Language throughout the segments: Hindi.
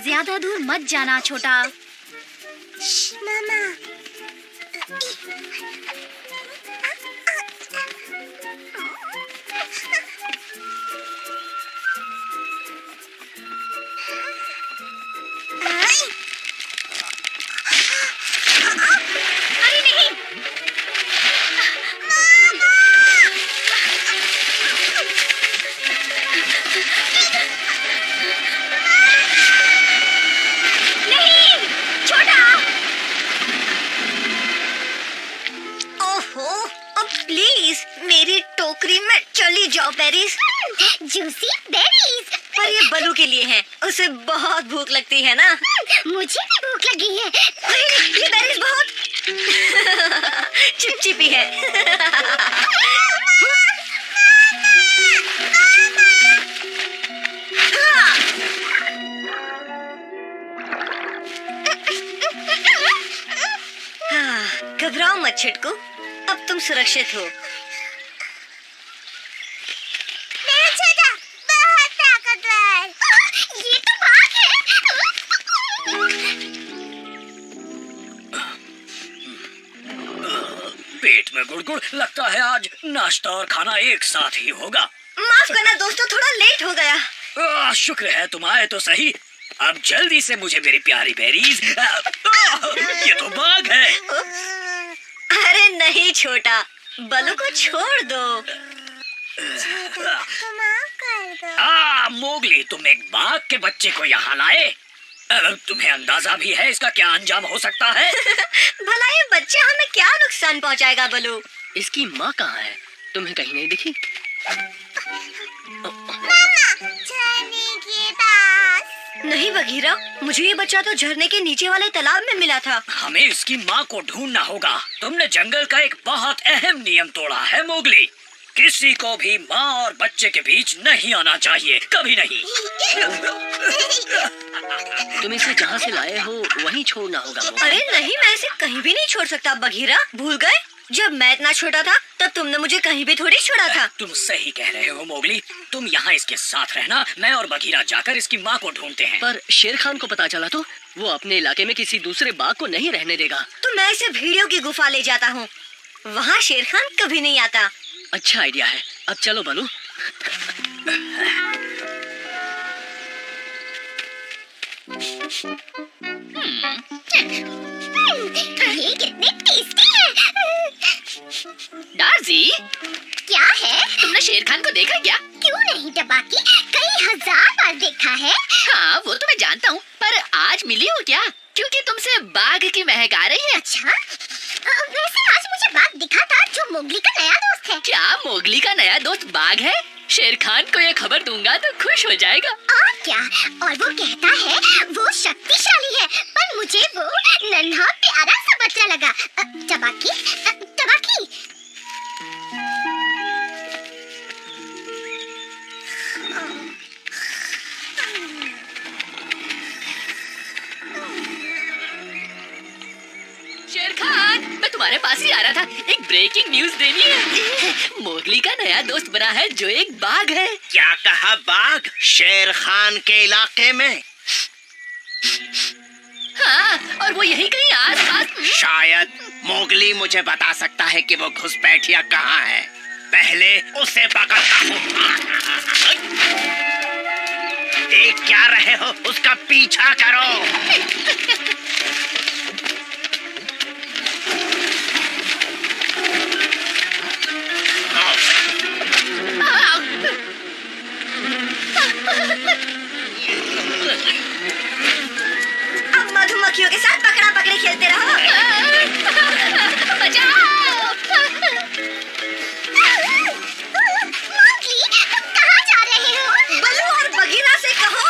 ज्यादा दूर मत जाना छोटा। मामा। अरे नहीं। नहीं छोटा। ओहो, अब प्लीज मेरी टोकरी में चली जाओ बेरीज। Juicy berries. पर ये बलू के लिए है, उसे बहुत भूख लगती है ना। मुझे भी भूख लगी है। ये बेरीज बहुत चिपचिपी है। घबराओ मत छिटकू, अब तुम सुरक्षित हो। छोटा बहुत ताकतवर। ये तो बाघ है। पेट में गुड़गुड़, लगता है आज नाश्ता और खाना एक साथ ही होगा। माफ करना दोस्तों, थोड़ा लेट हो गया। शुक्र है तुम आए तो सही। अब जल्दी से मुझे मेरी प्यारी बेरीज। ये तो बाघ है। अरे नहीं छोटा, बलू को छोड़ दो। मोगली, तुम एक बाघ के बच्चे को यहाँ लाए। तुम्हें अंदाजा भी है इसका क्या अंजाम हो सकता है? भला ये बच्चा हमें क्या नुकसान पहुँचाएगा बलू? इसकी माँ कहाँ है? तुम्हें कहीं नहीं दिखी? झरने के पास। नहीं बघीरा, मुझे ये बच्चा तो झरने के नीचे वाले तालाब में मिला था। हमें इसकी माँ को ढूंढना होगा। तुमने जंगल का एक बहुत अहम नियम तोड़ा है मोगली। किसी को भी माँ और बच्चे के बीच नहीं आना चाहिए, कभी नहीं। तुम इसे जहाँ से लाए हो वहीं छोड़ना होगा मोगली। अरे नहीं, मैं इसे कहीं भी नहीं छोड़ सकता बघीरा। भूल गए, जब मैं इतना छोटा था तब तुमने मुझे कहीं भी थोड़ी छोड़ा था। तुम सही कह रहे हो मोगली। तुम यहाँ इसके साथ रहना, मैं और बघीरा जाकर इसकी माँ को ढूंढते हैं। पर शेर खान को पता चला तो वो अपने इलाके में किसी दूसरे बाघ को नहीं रहने देगा। तो मैं इसे भेड़ियों की गुफा ले जाता हूँ, वहाँ शेर खान कभी नहीं आता। अच्छा आइडिया है। अब चलो बलू। ये कितने टेस्टी है। डार्जी, क्या है? तुमने शेर खान को देखा क्या? क्यों नहीं टबाकी, कई हजार बार देखा है। हाँ, वो तो मैं जानता हूँ, पर आज मिली हो क्या? क्योंकि तुमसे बाघ की महक आ रही है। अच्छा, वैसे आज मुझे बाघ दिखा था जो मोगली का नया दोस्त है। क्या मोगली का नया दोस्त बाघ है? शेर खान को ये खबर दूंगा तो खुश हो जाएगा। और क्या, और वो कहता है वो शक्तिशाली है, पर मुझे वो नन्हा प्यारा सा बच्चा लगा। टबाकी, टबाकी। शेर खान, मैं तुम्हारे पास ही आ रहा था। एक ब्रेकिंग न्यूज देनी है। मोगली का नया दोस्त बना है जो एक बाघ है। क्या कहा? बाघ शेर खान के इलाके में? हाँ, और वो यही कहीं आस-पास। शायद मोगली मुझे बता सकता है कि वो घुसपैठिया कहाँ है। पहले उसे पकड़ता हूँ। देख क्या रहे हो, उसका पीछा करो। अब मधुमक्खियों के साथ पकड़ा पकड़ी खेलते रहो। मोगली, तुम कहाँ जा रहे हो? बलू और बघीरा से कहो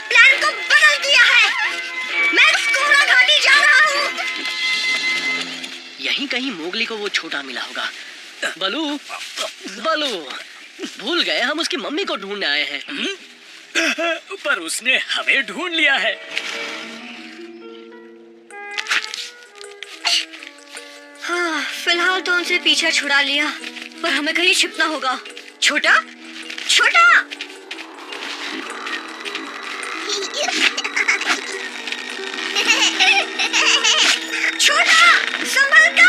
प्लान को बदल दिया है। मैं स्कोरा घाटी जा रहा हूँ। यहीं कहीं मोगली को वो छोटा मिला होगा। बलू, बलू, भूल गए हम उसकी मम्मी को ढूंढने आए हैं। पर उसने हमें ढूंढ लिया है। हाँ, फिलहाल तो उनसे पीछा छुड़ा लिया, पर हमें कहीं छिपना होगा। छोटा, छोटा, छोटा, संभल कर।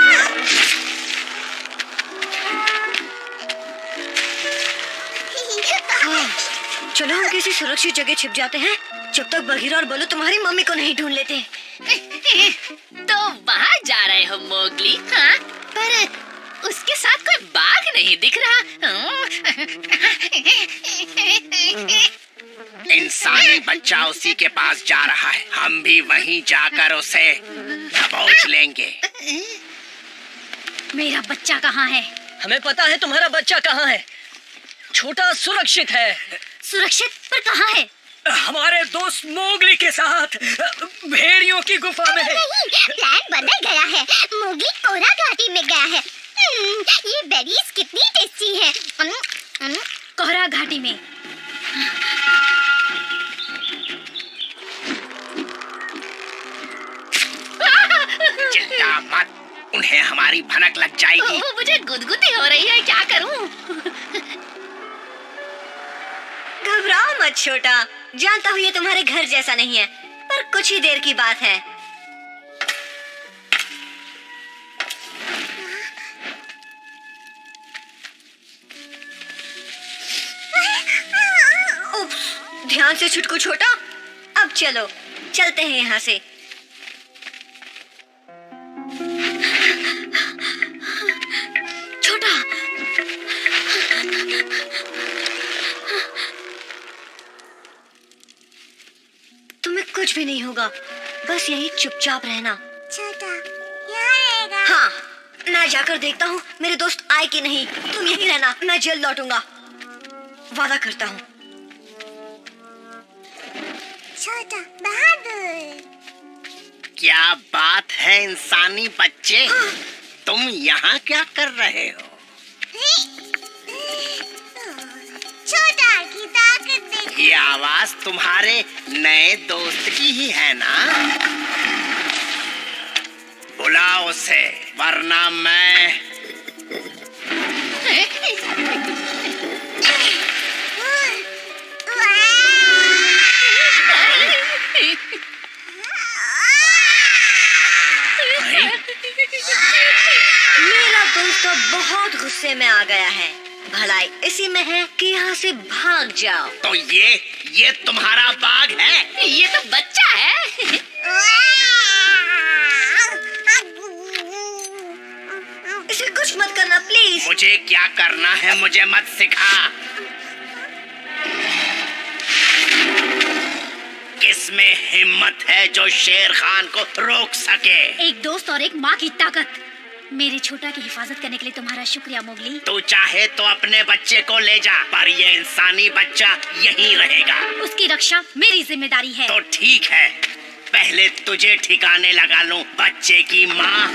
चलो हम किसी सुरक्षित जगह छिप जाते हैं जब तक बघीरा और बलू तुम्हारी मम्मी को नहीं ढूंढ लेते। तो वहाँ जा रहे हो मोगली? हाँ, पर उसके साथ कोई बाघ नहीं दिख रहा। इंसानी बच्चा उसी के पास जा रहा है, हम भी वहीं जाकर उसे दबोच लेंगे। मेरा बच्चा कहाँ है? हमें पता है तुम्हारा बच्चा कहाँ है। छोटा सुरक्षित है। सुरक्षित पर कहाँ है? हमारे दोस्त मोगली के साथ भेड़ियों की गुफा में। नहीं, प्लान बना गया है। मोगली कोरा घाटी में गया है। ये बेरीज कितनी टेस्टी है। कोरा घाटी में। चिंता मत, उन्हें हमारी भनक लग जाएगी। मुझे गुदगुदी हो रही है, क्या करूं? घबराओ मत छोटा, जानता हूँ ये तुम्हारे घर जैसा नहीं है, पर कुछ ही देर की बात है। उप्स, ध्यान से छुटकू छोटा। अब चलो, चलते हैं यहाँ से। छोटा, तुम्हें कुछ भी नहीं होगा, बस यही चुपचाप रहना। छोटा, यहाँ रहेगा। हाँ, मैं जाकर देखता हूँ मेरे दोस्त आए कि नहीं। तुम यहीं रहना, मैं जल्द लौटूंगा, वादा करता हूँ। छोटा बहादुर। क्या बात है इंसानी बच्चे, तुम यहाँ क्या कर रहे हो? छोटा की ताकत देख। ये आवाज तुम्हारे नए दोस्त की ही है ना? बुलाओ उसे, वरना मैं। मेरा दोस्त तो बहुत गुस्से में आ गया है। भलाई इसी में है कि यहाँ से भाग जाओ। तो ये तुम्हारा बाघ है? ये तो बच्चा है। इसे कुछ मत करना प्लीज। मुझे क्या करना है मुझे मत सिखा। किसमें हिम्मत है जो शेर खान को रोक सके? एक दोस्त और एक माँ की ताकत। मेरे छोटा की हिफाजत करने के लिए तुम्हारा शुक्रिया मोगली। तू चाहे तो अपने बच्चे को ले जा, पर ये इंसानी बच्चा यहीं रहेगा। उसकी रक्षा मेरी जिम्मेदारी है। तो ठीक है, पहले तुझे ठिकाने लगा लूं, बच्चे की माँ।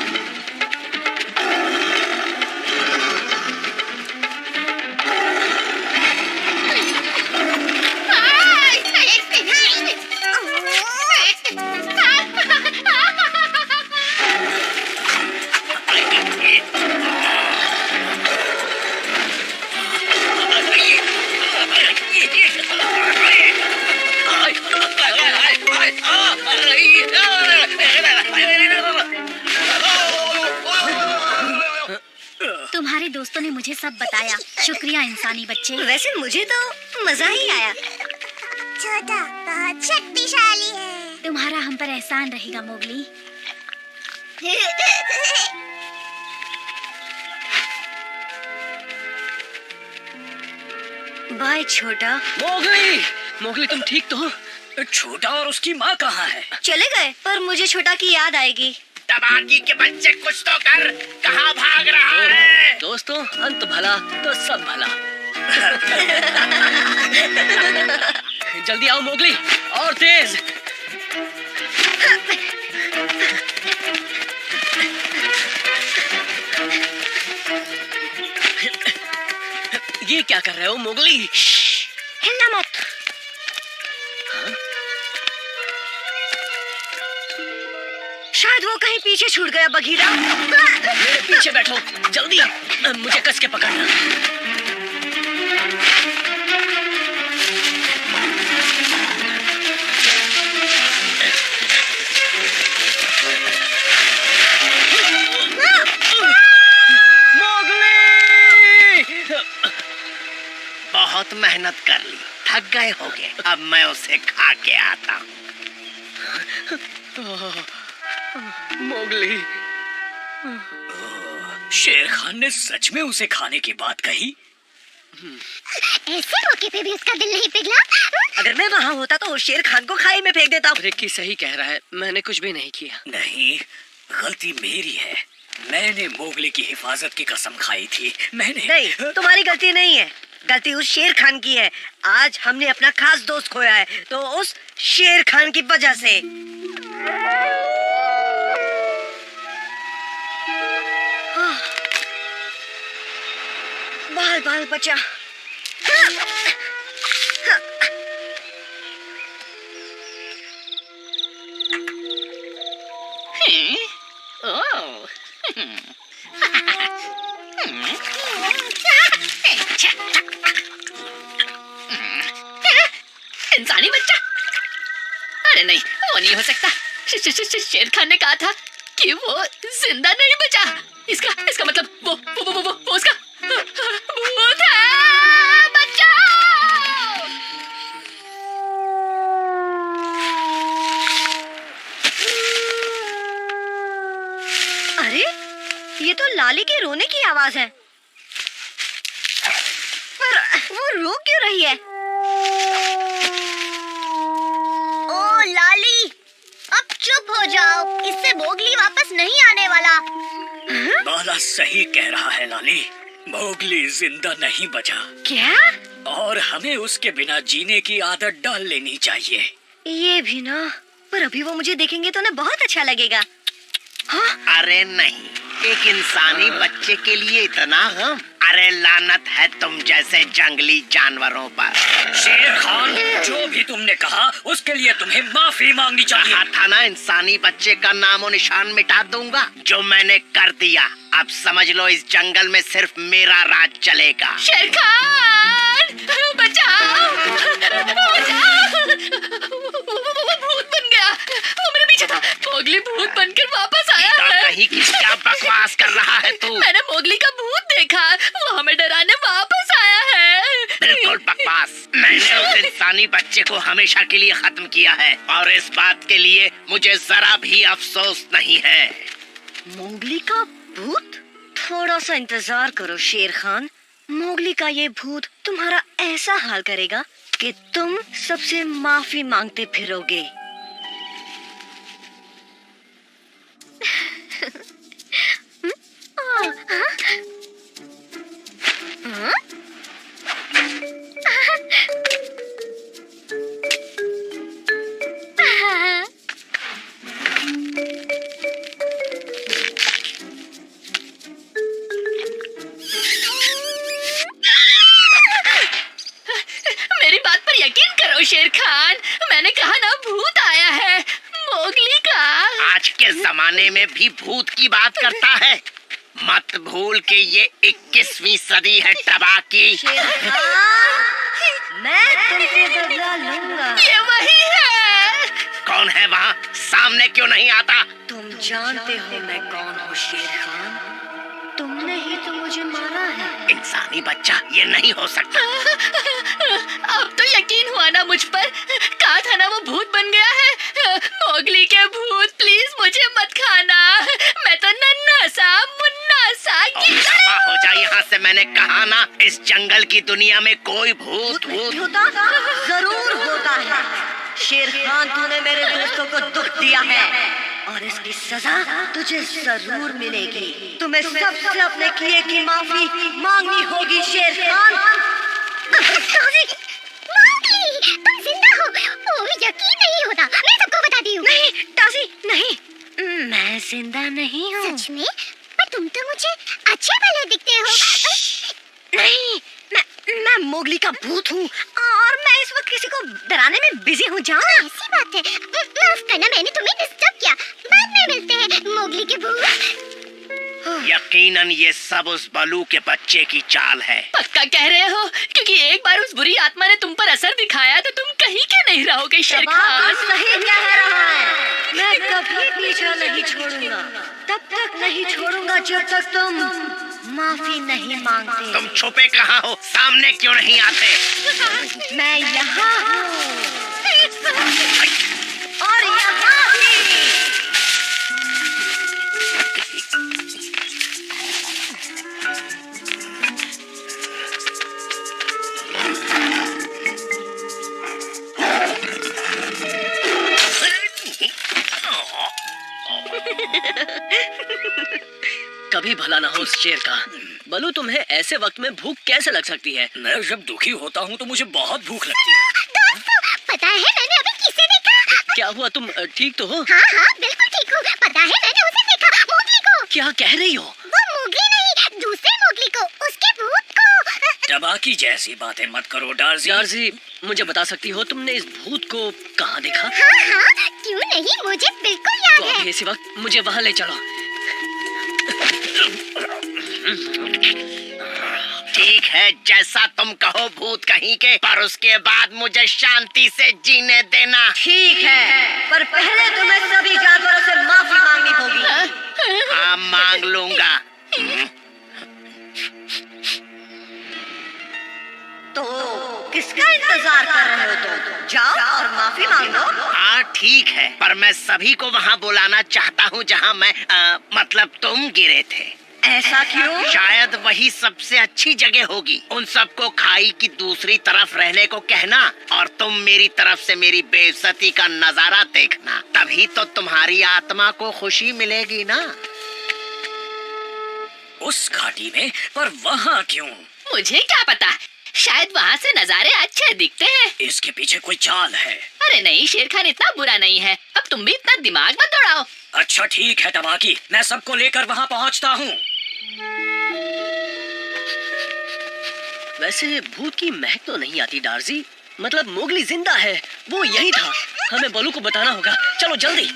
तुम्हारे दोस्तों ने मुझे सब बताया। शुक्रिया इंसानी बच्चे। वैसे मुझे तो मजा ही आया। छोटा बहुत शक्तिशाली है। तुम्हारा हम पर एहसान रहेगा मोगली। बाय छोटा। मोगली, मोगली तुम ठीक तो हो? छोटा और उसकी माँ कहाँ है? चले गए, पर मुझे छोटा की याद आएगी। तबाकी के बच्चे कुछ तो कर, कहाँ भाग रहा है? दोस्तों, अंत भला तो सब भला। जल्दी आओ मोगली, और तेज। ये क्या कर रहे हो मोगली? हिलना मत। शायद वो कहीं पीछे छूट गया बघीरा। मेरे पीछे बैठो, जल्दी मुझे कस के पकड़ना। बहुत मेहनत कर ली, थक गए होगे। अब मैं उसे खा के आता हूँ। मोगली, शेर खान ने सच में उसे खाने की बात कही? ऐसे मौके पे भी उसका दिल नहीं पिघला? अगर मैं वहाँ होता तो उस शेर खान को खाई में फेंक देता। रिक्की सही कह रहा है, मैंने कुछ भी नहीं किया। नहीं, गलती मेरी है। मैंने मोगली की हिफाजत की कसम खाई थी। मैंने नहीं, तुम्हारी गलती नहीं है, गलती उस शेर खान की है। आज हमने अपना खास दोस्त खोया है तो उस शेर खान की वजह से। बाल बाल बचा। ओह, इंसानी बच्चा? अरे नहीं, वो नहीं हो सकता। शेर खान ने कहा था कि वो जिंदा नहीं बचा। इसका मतलब वो उसका भूत है। बचाओ! अरे ये तो लाली के रोने की आवाज है, पर वो रो क्यों रही है? ओ लाली, अब चुप हो जाओ, इससे मोगली वापस नहीं आने वाला। बाला सही कह रहा है लाली, मोगली जिंदा नहीं बचा। क्या? और हमें उसके बिना जीने की आदत डाल लेनी चाहिए। ये भी ना, पर अभी वो मुझे देखेंगे तो उन्हें बहुत अच्छा लगेगा। हाँ? अरे नहीं, एक इंसानी बच्चे के लिए इतना गम? अरे लानत है तुम जैसे जंगली जानवरों पर। शेर खान, जो भी तुमने कहा उसके लिए तुम्हें माफी मांगनी चाहिए। कहा था ना, इंसानी बच्चे का नामो निशान मिटा दूंगा। जो मैंने कर दिया, अब समझ लो इस जंगल में सिर्फ मेरा राज चलेगा। शेर खान, बचाओ! वो भूत बन गया। वो मेरे पीछे था। मोगली भूत बनकर वापस आया है। कहीं की क्या बकवास कर रहा है तू? मैंने मोगली का भूत देखा, वो हमें डराने वापस आया है। बिल्कुल बकवास। मैंने उस इंसानी बच्चे को हमेशा के लिए खत्म किया है और इस बात के लिए मुझे जरा भी अफसोस नहीं है। मोगली का भूत? थोड़ा सा इंतजार करो शेर खान, मोगली का ये भूत तुम्हारा ऐसा हाल करेगा कि तुम सबसे माफी मांगते फिरोगे। मेरी बात पर यकीन करो शेर खान, मैंने कहा ना भूत आया है मोगली का। आज के जमाने में भी भूत की बात करता है। मत भूल कि ये 21वीं सदी है तबाह की। शेर खान, मैं तुमसे बदला लूंगा। ये वही है। कौन है वहाँ? सामने क्यों नहीं आता? तुम जानते हो मैं कौन हूँ शेर खान, तुमने ही तो मुझे मारा है। इंसानी बच्चा, ये नहीं हो सकता। अब तो यकीन हुआ ना मुझ पर। कहा था ना वो भूत बन गया है। मोगली के भूत, प्लीज मुझे मत खाना। मैं तो नन्हा सा मुन्ना सा दफा हो जा यहाँ से, मैंने कहा ना, इस जंगल की दुनिया में कोई भूत नहीं होता, जरूर होता है। शेर खान, तूने मेरे दोस्तों को दुख दिया है और इसकी सजा तुझे जरूर मिलेगी। तुम्हें सबसे अपने किए की माफी मांगनी होगी शेर खान। मोगली, तुम जिंदा हो? ओ, यकीन नहीं होता। मैं सबको बताती हूँ। नहीं टासी, नहीं, मैं जिंदा नहीं हूँ। सच में? पर तुम तो मुझे अच्छे भले दिखते हो। नहीं, मैं मोगली का भूत हूँ और मैं इस वक्त किसी को डराने में बिजी हूँ। जाओ। ऐसी बात है, माफ करना, मैंने तुम्हें डिस्टर्ब किया। बाद में मिलते हैं मोगली के भूत। यकीनन ये सब उस बलू के बच्चे की चाल है। पक्का कह रहे हो? क्योंकि एक बार उस बुरी आत्मा ने तुम पर असर दिखाया तो तुम कहीं के नहीं रहोगे शेर खान। सही कह रहा है, मैं कभी पीछा नहीं छोड़ूंगा। तब तक नहीं छोड़ूंगा जब तक तुम माफी नहीं मांगते। तुम छुपे कहाँ हो? सामने क्यों नहीं आते? मैं यहाँ हूँ और यहाँ भी। कभी भला ना हो उस शेर का। बलू, तुम्हें ऐसे वक्त में भूख कैसे लग सकती है? मैं जब दुखी होता हूँ तो मुझे बहुत भूख लगती है। दोस्तों, पता है मैंने अभी किसे देखा? क्या हुआ, तुम ठीक तो हो? हाँ हाँ बिल्कुल ठीक हूँ। पता है मैंने उसे देखा, मोगली को। क्या कह रही हो? वो मोगली नहीं, दूसरे मोगली को, उसके भूत को। टबाकी जैसी बातें मत करो डार्जी। डार्जी, मुझे बता सकती हो तुमने इस भूत को कहाँ देखा? हाँ हाँ, क्यों नहीं, मुझे बिल्कुल याद तो है। अभी इसी वक्त मुझे वहाँ ले चलो। ठीक है, जैसा तुम कहो भूत कहीं के, पर उसके बाद मुझे शांति से जीने देना। ठीक है, पर पहले तुम्हें सभी जानवरों से माफी मांगनी होगी। हाँ, मांग लूंगा। तो किसका इंतजार कर रहे हो तुम? जाओ और माफी मांगो। हाँ ठीक है, पर मैं सभी को वहाँ बुलाना चाहता हूँ जहाँ मैं मतलब तुम गिरे थे। ऐसा क्यों? शायद वही सबसे अच्छी जगह होगी। उन सबको खाई की दूसरी तरफ रहने को कहना और तुम मेरी तरफ से मेरी बेइज्जती का नजारा देखना, तभी तो तुम्हारी आत्मा को खुशी मिलेगी ना। उस घाटी में, पर वहाँ क्यों? मुझे क्या पता, शायद वहाँ से नजारे अच्छे दिखते हैं। इसके पीछे कोई चाल है। अरे नहीं, शेर खान इतना बुरा नहीं है। अब तुम भी इतना दिमाग मत दौड़ाओ। अच्छा ठीक है टबाकी, मैं सबको लेकर वहाँ पहुँचता हूँ। वैसे भूत की महक तो नहीं आती डार्जी। मतलब मोगली जिंदा है, वो यही था। हमें बलू को बताना होगा। चलो जल्दी।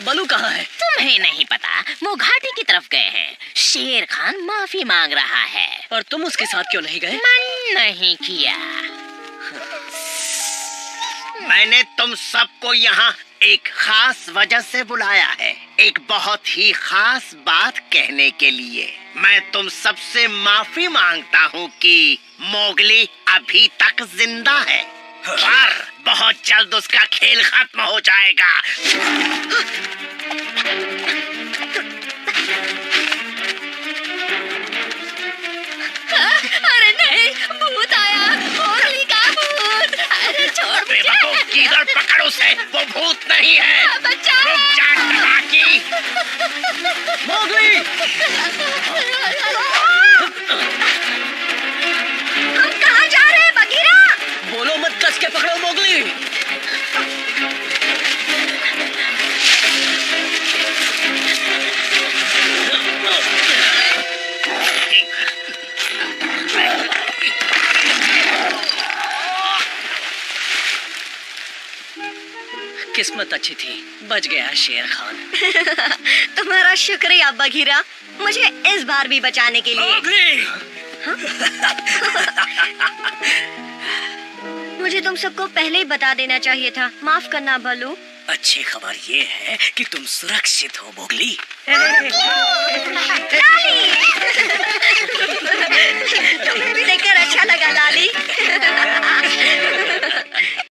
बलू कहाँ है? तुम्हें नहीं पता, वो घाटी की तरफ गए हैं। शेर खान माफी मांग रहा है। और तुम उसके साथ क्यों नहीं गए? मन नहीं किया। मैंने तुम सबको यहाँ एक खास वजह से बुलाया है, एक बहुत ही खास बात कहने के लिए। मैं तुम सबसे माफी मांगता हूँ कि मोगली अभी तक जिंदा है, पर बहुत जल्द उसका खेल खत्म हो जाएगा। अरे नहीं, भूत आया, मोगली का भूत। अरे छोड़ मुझे। बेवकूफ, किधर पकड़ उसे, वो भूत नहीं है। बचाओ। रुक जा टबाकी। मोगली! हम कहाँ जा रहे हैं बगीरा? बोलो मत, कस के पकड़ो मोगली। किस्मत अच्छी थी, बच गया शेर खान। तुम्हारा शुक्रिया बगीरा, मुझे इस बार भी बचाने के लिए। मोगली! मुझे तुम सबको पहले ही बता देना चाहिए था। माफ करना बलू। अच्छी खबर ये है कि तुम सुरक्षित हो मोगली।